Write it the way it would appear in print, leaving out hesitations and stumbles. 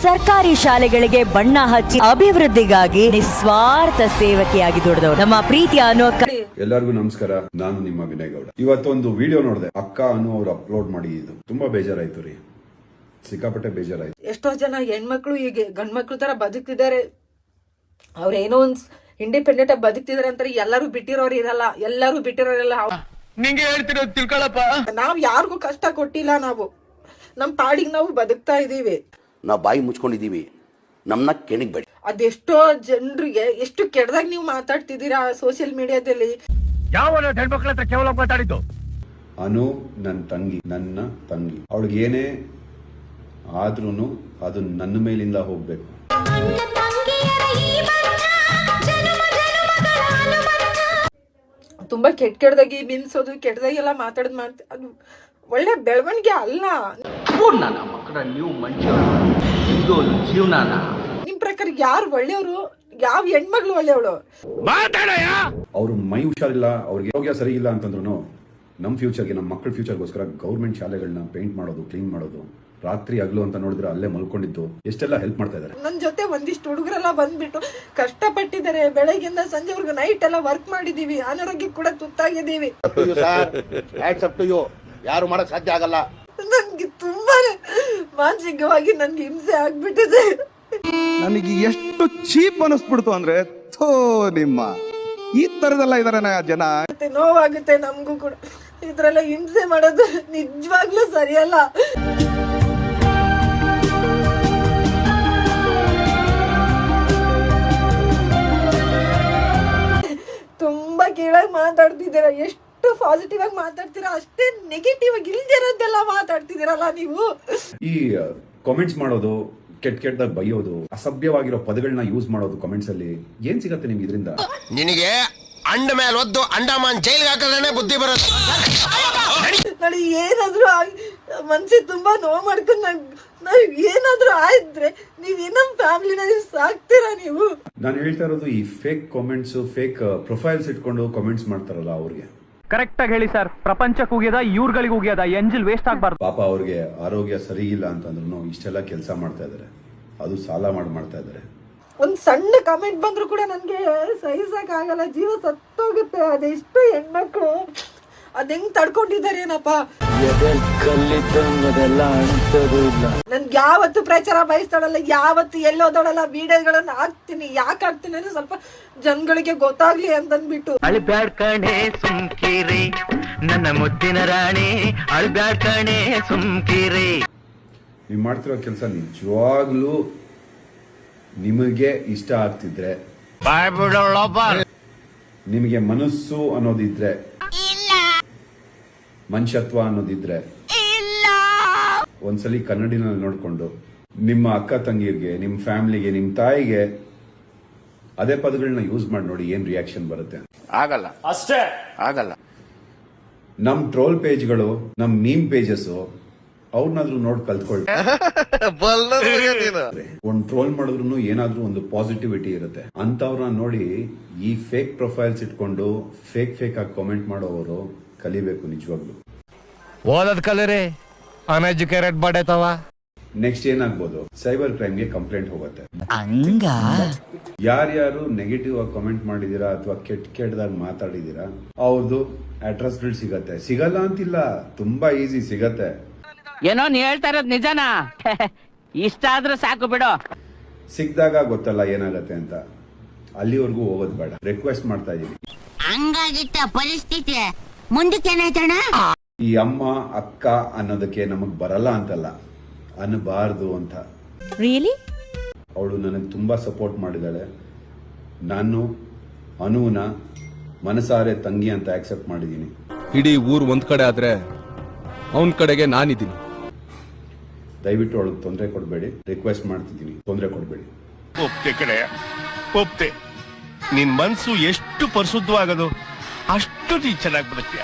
ಸರ್ಕಾರಿ ಶಾಲೆಗಳಿಗೆ ಬಣ್ಣ ಹಚ್ಚಿ ಅಭಿವೃದ್ಧಿಗಾಗಿ ನಿಸ್ವಾರ್ಥ ಸೇವಕಿಯಾಗಿ ದುಡಿದವರು ನಮ್ಮ ಪ್ರೀತಿಯ ಅನು ಅಕ್ಕ. ಎಲ್ಲರಿಗೂ ನಮಸ್ಕಾರ. ನಾನು ನಿಮ್ಮ ವಿನಯ್ ಗೌಡ. ಇವತ್ತೊಂದು ವಿಡಿಯೋ ನೋಡಿದೆ, ಅಕ್ಕ ಅನು ಅವ್ರು ಅಪ್ಲೋಡ್ ಮಾಡಿದ್ದು. ತುಂಬಾ ಬೇಜಾರಾಯ್ತು ರೀ, ಸಿಕ್ಕಾಪಟ್ಟೆ ಬೇಜಾರಾಯ್ತು. ಎಷ್ಟೋ ಜನ ಹೆಣ್ಮಕ್ಳು ಈಗ ಗಂಡ್ಮಕ್ಳು ತರ ಬದುಕ್ತಿದ್ದಾರೆ. ಅವ್ರೇನೋ ಒಂದ್ ಇಂಡಿಪೆಂಡೆಂಟ್ ಆಗಿ ಬದುಕ್ತಿದಾರೆ ಅಂತಾರೆ. ಎಲ್ಲರೂ ಬಿಟ್ಟಿರೋರು ಇರಲ್ಲ, ಎಲ್ಲರೂ ಬಿಟ್ಟಿರೋರಿಲ್ಲ. ನಿಂಗೆ ಹೇಳ್ತಿರೋದು ತಿಳ್ಕೊಳಪ್ಪ. ನಾವ್ ಯಾರಿಗೂ ಕಷ್ಟ ಕೊಟ್ಟಿಲ್ಲ, ನಾವು ನಮ್ ಪಾಡಿಗೆ ನಾವು ಬದುಕ್ತಾ ಇದೀವಿ. ನಾವು ಬಾಯಿ ಮುಚ್ಕೊಂಡಿದೀವಿ, ನಮ್ನ ಕೆಣಗ್ಬೇಡಿ. ಅದೆಷ್ಟೋ ಜನರಿಗೆ ಎಷ್ಟು ಕೆಟ್ಟದಾಗ ನೀವು ಮಾತಾಡ್ತಿದ್ದೀರಾ ಸೋಷಿಯಲ್ ಮೀಡಿಯಾದಲ್ಲಿ. ಯಾವ ಹೆಣ್ಮಕ್ಳ ಹತ್ರ ಕೇವಲ ಮಾತಾಡಿದ್ದು? ಅನು ನನ್ನ ತಂಗಿ, ನನ್ನ ತಂಗಿ. ಅವಳಿಗೆ ಏನೇ ಆದ್ರೂನು ಅದು ನನ್ನ ಮೇಲಿಂದ ಹೋಗ್ಬೇಕು. ತುಂಬಾ ಕೆಟ್ಟದಾಗಿ ಬಿನ್ಸೋದು, ಕೆಟ್ಟದಾಗೆಲ್ಲ ಮಾತಾಡೋದು ಅದು ಒಳ್ಳೆ ಬೆಳವಣಿಗೆ ಅಲ್ಲ. ನನ್ನ ಮಕ್ಕಳ ನೀವು ಮನುಷ್ಯ, ಇದು ಜೀವನಾನ. ನಿಮ್ ಪ್ರಕಾರ ಯಾರು ಒಳ್ಳೆಯವರು, ಯಾವ ಹೆಣ್ಮಗ್ಳು ಒಳ್ಳೆಯವಳು? ಅವ್ರ ಮೈ ಹುಷಾರಿಲ್ಲ, ಅವ್ರಿಗೆ ಆರೋಗ್ಯ ಸರಿ ಇಲ್ಲ ಅಂತಂದ್ರು ನಮ್ಮ ಫ್ಯೂಚರ್ಗೆ, ನಮ್ಮ ಮಕ್ಕಳ ಫ್ಯೂಚರ್ಗೋಸ್ಕರ ಗೌರ್ಮೆಂಟ್ ಶಾಲೆಗಳನ್ನ ಪೇಂಟ್ ಮಾಡೋದು, ಕ್ಲೀನ್ ಮಾಡೋದು, ರಾತ್ರಿ ಹಗಲು ಅಂತ ನೋಡಿದ್ರೆ ಅಲ್ಲೇ ಮಲ್ಕೊಂಡಿದ್ದು ಎಷ್ಟೆಲ್ಲ ಹೆಲ್ಪ್ ಮಾಡ್ತಾ ಇದಾರೆ. ನನ್ ಜೊತೆ ಒಂದಿಷ್ಟು ಹುಡುಗರೆಲ್ಲ ಬಂದ್ಬಿಟ್ಟು ಕಷ್ಟಪಟ್ಟಿದ್ದಾರೆ. ಬೆಳಗ್ಗಿಂದ ಸಂಜೆವರೆಗೂ ನೈಟ್ ಎಲ್ಲ ವರ್ಕ್ ಮಾಡಿದೀವಿ. ಅನಾರೋಗ್ಯ ಕೂಡ ತುತ್ತಾಗಿದ್ದೀವಿ. ಯಾರು ಮಾಡಕ್ ಸಾಧ್ಯ ಆಗಲ್ಲ. ನನ್ಗೆ ತುಂಬಾನೇ ಮಾನಸಿಕವಾಗಿ ನನ್ಗೆ ಹಿಂಸೆ ಆಗ್ಬಿಟ್ಟಿದೆ. ನನಗೆ ಎಷ್ಟು ಚೀಪ್ ಅನಿಸ್ಬಿಡ್ತು ಅಂದ್ರೆ, ಥೋ ನಿಮ್ಮ ಈ ತರದೆಲ್ಲ ಇದಾರೆ ಜನ. ನೋವಾಗುತ್ತೆ ನಮಗೂ ಕೂಡ. ಇದ್ರೆಲ್ಲ ಹಿಂಸೆ ಮಾಡೋದು ನಿಜವಾಗ್ಲೂ ಸರಿಯಲ್ಲ. ತುಂಬಾ ಕೀಳಾಗಿ ಮಾತಾಡ್ತಿದ್ದೀರಾ. ಎಷ್ಟು ಪಾಸಿಟಿವ್ ಆಗಿ ಮಾತಾಡ್ತೀರಾ, ಅಷ್ಟೇ ನೆಗೆಟಿವ್ ಆಗಿ ಇಲ್ದಿರೋದೆಲ್ಲ ಮಾತಾಡ್ತಿದ್ದೀರಲ್ಲ ನೀವು. ಈ ಕಾಮೆಂಟ್ಸ್ ಮಾಡೋದು, ಕೆಟ್ಟದಾಗಿ ಬೈಯೋದು, ಅಸಭ್ಯವಾಗಿರೋ ಪದಗಳನ್ನ ಯೂಸ್ ಮಾಡೋದು ಕಾಮೆಂಟ್ಸ್ ಅಲ್ಲಿ ಏನ್ ಸಿಗತ್ತೆ ನಿಮ್ಗೆ ಇದರಿಂದ? ನಿನಗೆ ಅಂಡ ಮೇಲೆ ಒದ್ದು ಅಂಡಮಾನ್ ಜೈಲ್ಗೆ ಹಾಕಿದ್ರೆ ಬುದ್ಧಿ ಬರುತ್ತೆ. ನನಗೆ ಏನಾದ್ರು ಮನ್ಸಿಗೆ ತುಂಬಾ ನೋವು ಮಾಡ್ಕೊಂಡು ನಾವ್ ಏನಾದ್ರು ಆಯ್ದ್ರೆ ನೀವ್ ನಮ್ಮ ಫ್ಯಾಮಿಲಿನ ಸಾಕ್ತೀರಾ ನೀವು? ನಾನು ಹೇಳ್ತಾ ಇರೋದು ಈ ಫೇಕ್ ಕಾಮೆಂಟ್ಸ್, ಫೇಕ್ ಪ್ರೊಫೈಲ್ಸ್ ಇಟ್ಕೊಂಡು ಕಾಮೆಂಟ್ಸ್ ಮಾಡ್ತಾರಲ್ಲ ಅವ್ರಿಗೆ. ಕರೆಕ್ಟ್ ಆಗಿ ಹೇಳಿ ಸರ್. ಪ್ರಪಂಚಕ್ಕೆ ಹೋಗ್ಯದ, ಇವ್ರುಗಳಿಗೆ ಹೋಗ್ಯದ, ಎಂಜಿಲ್ ವೇಸ್ಟ್ ಆಗ್ಬಾರ್ದು. ಪಾಪ ಅವ್ರಿಗೆ ಆರೋಗ್ಯ ಸರಿ ಇಲ್ಲ ಅಂತಂದ್ರು ಇಷ್ಟೆಲ್ಲ ಕೆಲಸ ಮಾಡ್ತಾ ಇದಾರೆ, ಅದು ಸಾಲ ಮಾಡ್ತಾ ಇದಾರೆ. ಒಂದ್ ಸಣ್ಣ ಕಮೆಂಟ್ ಬಂದ್ರು ಕೂಡ ನನ್ಗೆ ಸಹಿಸಕ್ ಆಗಲ್ಲ. ಜೀವ ಸತ್ತೋಗುತ್ತೆ. ಅದೆಷ್ಟು ಹೆಣ್ಮಕ್ಳು ಅದ್ ಹೆಂಗ್ ತಡ್ಕೊಂಡಿದ್ದಾರೆ ಏನಪ್ಪ. ನನ್ಗೆ ಯಾವತ್ತು ಪ್ರಚಾರ ಬಯಸ್ತಾಳಲ್ಲ, ಯಾವತ್ತು ಎಲ್ಲೋದಳಲ್ಲ, ವಿಡಿಯೋಗಳನ್ನ ಹಾಕ್ತೀನಿ. ಯಾಕೆ ಹಾಕ್ತೀನಿ ಅಂದ್ರೆ ಸ್ವಲ್ಪ ಜನಗಳಿಗೆ ಗೊತ್ತಾಗ್ಲಿ ಅಂತಂದ್ಬಿಟ್ಟು. ಅಳ್ಬ್ಯಾಡ್ ಕಣೆ ಸುಮ್ಕಿರಿ ನನ್ನ ಮುದ್ದಿನ ರಾಣಿ, ಅಳ್ಬ್ಯಾಡ್ ಕಣೆ ಸುಮ್ಕಿರಿ. ನೀವು ಮಾಡ್ತಿರೋ ಕೆಲಸ ನಿಜವಾಗ್ಲೂ ನಿಮಗೆ ಇಷ್ಟ ಆಗ್ತಿದ್ರೆ, ನಿಮಗೆ ಮನಸ್ಸು ಅನ್ನೋದಿದ್ರೆ, ಮನುಷ್ಯತ್ವ ಅನ್ನೋದಿದ್ರೆ, ಒಂದ್ಸಲಿ ಕನ್ನಡಿನಲ್ಲಿ ನೋಡ್ಕೊಂಡು ನಿಮ್ಮ ಅಕ್ಕ ತಂಗಿರ್ಗೆ, ನಿಮ್ಮ ಫ್ಯಾಮಿಲಿಗೆ, ನಿಮ್ಮ ತಾಯಿಗೆ ಅದೇ ಪದಗಳನ್ನ ಯೂಸ್ ಮಾಡಿ ನೋಡಿ, ಏನ್ ರಿಯಾಕ್ಷನ್ ಬರುತ್ತೆ. ಆಗಲ್ಲ, ಅಷ್ಟೇ ಆಗಲ್ಲ. ನಮ್ ಟ್ರೋಲ್ ಪೇಜ್ಗಳು, ನಮ್ ಮೀಮ್ ಪೇಜಸ್ ಅವ್ರನ್ನಾದ್ರೂ ನೋಡಿ ಕಲ್ತ್ಕೊಳ್ಳಿ. ಒಂದ್ ಟ್ರೋಲ್ ಮಾಡಿದ್ರು ಏನಾದ್ರೂ ಒಂದು ಪಾಸಿಟಿವಿಟಿ ಇರುತ್ತೆ. ಅಂತವ್ರನ್ನ ನೋಡಿ ಈ ಫೇಕ್ ಪ್ರೊಫೈಲ್ಸ್ ಇಟ್ಕೊಂಡು ಫೇಕ್ ಆಗಿ ಕಾಮೆಂಟ್ ಮಾಡೋರು ಕಲಿಬೇಕು ನಿಜವಾಗ್ಲು. ಓದದ್ ಕಲರಿ ಅನ್ಎಜುಕೇಟೆಡ್ ಬಡೇತವ. ನೆಕ್ಸ್ಟ್ ಏನಾಗ್ಬೋದು, ಸೈಬರ್ ಕ್ರೈಮ್ಗೆ ಕಂಪ್ಲೇಂಟ್ ಹೋಗುತ್ತೆ. ಯಾರ್ಯಾರು ನೆಗೆಟಿವ್ ಆಗಿ ಕಾಮೆಂಟ್ ಮಾಡಿದೀರಾ ಅಥವಾ ಕೆಟ್ಟದಾಗಿ ಮಾತಾಡಿದೀರಾ ಅವ್ರದ್ದು ಅಡ್ರೆಸ್ಗಳು ಸಿಗತ್ತೆ. ಸಿಗಲ್ಲ ಅಂತಿಲ್ಲ, ತುಂಬಾ ಈಸಿ ಸಿಗತ್ತೆ. ಏನೋ ನೀ ಹೇಳ್ತಾ ಇರೋದ್ ನಿಜನಾ? ಇಷ್ಟ ಆದ್ರೂ ಸಾಕು ಬಿಡು. ಸಿಕ್ಕಿದಾಗ ಗೊತ್ತಲ್ಲ ಏನಾಗತ್ತೆ ಅಂತ. ಅಲ್ಲಿವರೆಗೂ ಹೋಗೋದು ಬೇಡ. ರಿಕ್ವೆಸ್ಟ್ ಮಾಡ್ತಾ ಇದೀವಿ. ಹಂಗಾಗಿತ್ತ ಪರಿಸ್ಥಿತಿ ಮುಂದಕ್ಕೆ ಏನಾಯ್ತಣ್ಣ? ಈ ಅಮ್ಮ ಅಕ್ಕ ಅನ್ನೋದಕ್ಕೆ ನಮಗ್ ಬರಲ್ಲ ಅಂತಲ್ಲ, ಅನ್ನಬಾರ್ದು ಅಂತ. ಅವಳು ನನಗೆ ತುಂಬಾ ಸಪೋರ್ಟ್ ಮಾಡಿದಾಳೆ. ನಾನು ಅನುನ ಮನಸಾರೆ ತಂಗಿ ಅಂತ ಆಕ್ಸೆಪ್ಟ್ ಮಾಡಿದೀನಿ. ಇಡೀ ಊರ್ ಒಂದ್ ಕಡೆ ಆದ್ರೆ ಅವನ್ ಕಡೆಗೆ ನಾನಿದ್ದೀನಿ. ದಯವಿಟ್ಟು ಅವಳಿಗೆ ತೊಂದರೆ ಕೊಡಬೇಡಿ, ರಿಕ್ವೆಸ್ಟ್ ಮಾಡ್ತಿದ್ದೀನಿ, ತೊಂದರೆ ಕೊಡಬೇಡಿ. ಒಪ್ತೆ ಕಡೆ ಒಪ್ತೆ. ನಿನ್ ಮನ್ಸು ಎಷ್ಟು ಪರಿಶುದ್ಧವಾಗದು ಅಷ್ಟು ನೀ ಚೆನ್ನಾಗಿ ಬದುಕ್ತೀಯ.